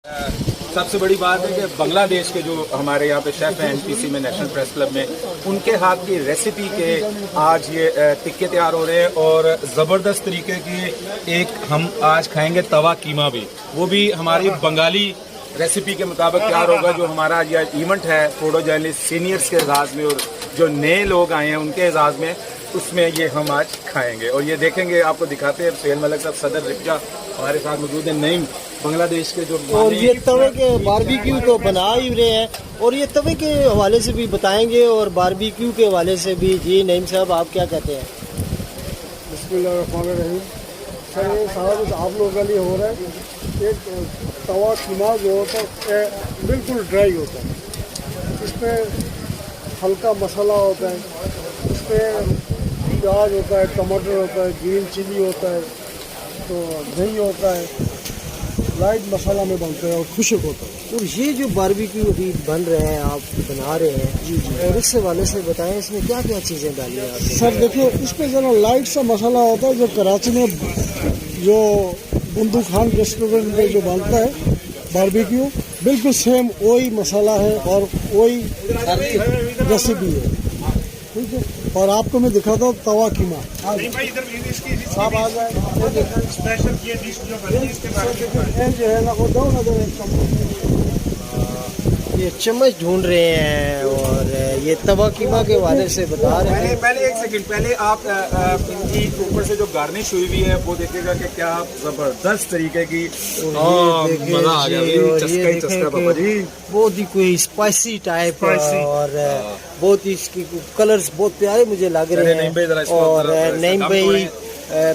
सबसे बड़ी बात है कि बांग्लादेश के जो हमारे यहाँ पे शेफ़ हैं एनपीसी में, नेशनल प्रेस क्लब में, उनके हाथ की रेसिपी के आज ये टिक्के तैयार हो रहे हैं और ज़बरदस्त तरीके की एक हम आज खाएंगे तवा कीमा भी, वो भी हमारी बंगाली रेसिपी के मुताबिक तैयार होगा। जो हमारा ये इवेंट है फोटो जर्नलिस्ट सीनियर्स के एजाज़ में और जो नए लोग आए हैं उनके एजाज़ में, उसमें ये हम आज खाएंगे और ये देखेंगे, आपको दिखाते हैं। सुहेल मलिक साहब सदर रिक्जा हमारे साथ मौजूद है, नईम बांग्लादेश के जो, और ये तवे के बारबेक्यू तो बना ही रहे हैं और ये तवे के हवाले से भी बताएंगे और बारबेक्यू के हवाले से भी। जी नईम साहब, आप क्या कहते हैं? बिस्मिल्लाहिर्रहमानिर्रहीम। सर ये सारा कुछ आप लोगों के लिए हो रहा है। एक तवा कीमा जो होता है बिल्कुल ड्राई होता है, इसमें हल्का मसाला होता है, इसमें प्याज होता है, टमाटर होता है, ग्रीन चिली होता है, तो दही होता है, लाइट मसाला में बनता है और खुशक होता है। और ये जो बारबेक्यू अभी बन रहे हैं, आप बना रहे हैं, जी जी, और इस हवाले से बताएं इसमें क्या क्या चीज़ें डाली हैं आपने? सर देखिए, इसमें ज़रा लाइट सा मसाला होता है जो कराची में जो बुंदू खान रेस्टोरेंट में जो बनता है बारबेक्यू, बिल्कुल सेम वही मसाला है और वही रेसिपी है, ठीक है। और आपको मैं दिखाता हूँ तवा कीमा। आप आ जाए, जो है ना वो दो नजर ये चम्मच ढूंढ रहे हैं और ये तवा कीमा के हवाले से बता रहे हैं। पहले एक सेकंड, पहले आप इनकी ऊपर से जो गार्निश हुई हुई है वो देखिएगा कि क्या जबरदस्त तरीके की, मजा आ गया। बहुत ही कोई स्पाइसी टाइप और बहुत ही इसकी कलर्स बहुत प्यारे मुझे लग रहे हैं। और नईम भाई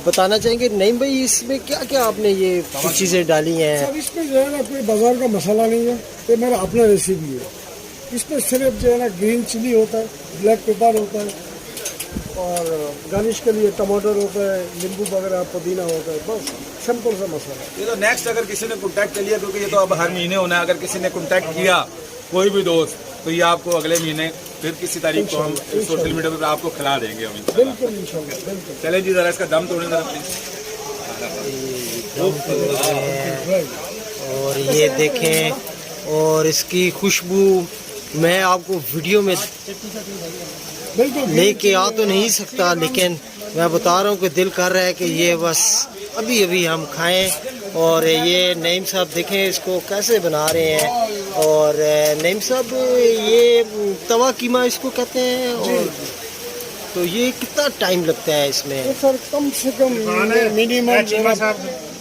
बताना चाहेंगे, नईम भाई इसमें क्या क्या आपने ये चीज़ें डाली हैं? सर इसमें जो है ना कोई बाजार का मसाला नहीं है, ये मेरा अपना रेसिपी है। इसमें सिर्फ जो है ना ग्रीन चिली होता है, ब्लैक पेपर होता है और गार्निश के लिए टमाटर होता है, नींबू वगैरह, पुदीना होता है, बस सिंपल सा मसाला। ये तो नेक्स्ट अगर किसी ने कॉन्टैक्ट कर लिया, क्योंकि ये तो अब हर महीने होना है, अगर किसी ने कॉन्टैक्ट किया कोई भी दोस्त, तो ये आपको अगले महीने फिर किसी तारीख को हम सोशल मीडिया पर आपको खिला देंगे हम इंशाल्लाह। बिल्कुल इंशाल्लाह, बिल्कुल। चलें जी, जरा इसका दम तोड़ें जरा प्लीज। और ये देखें, और इसकी खुशबू मैं आपको वीडियो में लेके आ तो नहीं सकता, लेकिन मैं बता रहा हूँ कि दिल कर रहा है कि ये बस अभी अभी हम खाएं। और ये नईम साहब देखें इसको कैसे बना रहे हैं। और नईम साहब, ये तवा कीमा इसको कहते हैं, और तो ये कितना टाइम लगता है इसमें? तो सर कम से कम मिनिमम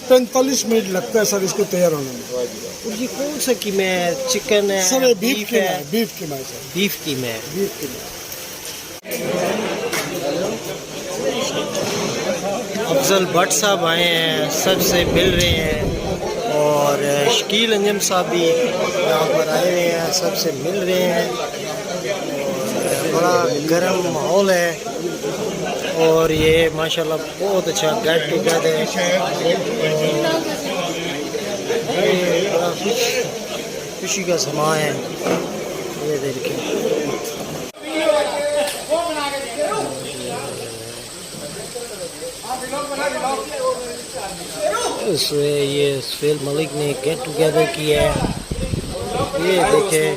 45 मिनट लगता है सर इसको तैयार होने में। और ये कौन सा कीमा है? चिकन है, सर बीफ है? बीफ कीमा है सर, बीफ कीमा है। बीफ कीमा। अफजल भट्ट साहब आए हैं, सबसे मिल रहे हैं और शकील अंजम साहब भी यहाँ पर आए हुए हैं, सबसे मिल रहे हैं। और बड़ा गर्म माहौल है और ये माशाल्लाह बहुत अच्छा गेट टुगेदर है। बड़ा खुशी का समा है, ये देखिए। ये सुहेल मलिक ने गेट टुगेदर किया है, ये देखें।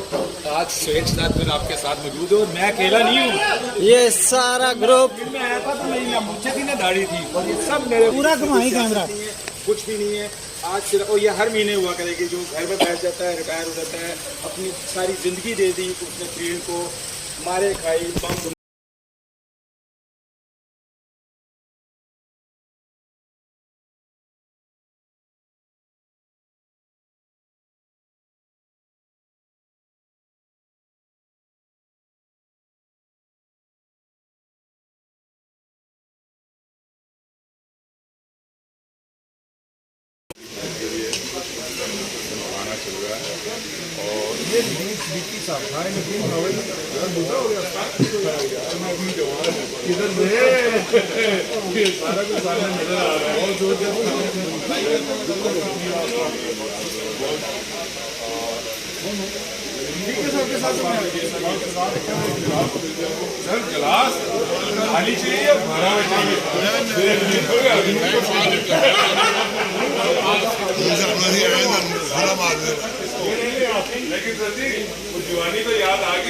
आज सुहेल साथ में आपके साथ मौजूद है और मैं अकेला नहीं हूँ, ये सारा ग्रुप। मैं आया था तो मेरी मुझे थी ना दाढ़ी थी और ये सब मेरे पूरा कमाई कैमरा कुछ भी नहीं है आज सिर्फ। और ये हर महीने हुआ करेगी, जो घर में बैठ जाता है, रिटायर हो जाता है, अपनी सारी जिंदगी दे दी उसने फील्ड को, मारे खाई बम। चल रहा है और ये बीती साहब खाए नदीम हवाई बुरा हो गया किधर ये सारा कुछ सामने नजर आ रहा है और जो सर गिलास खाली चाहिए या भरा चाहिए? खाना मार दो। लेकिन सर जी, वो दीवानी तो याद आ गई।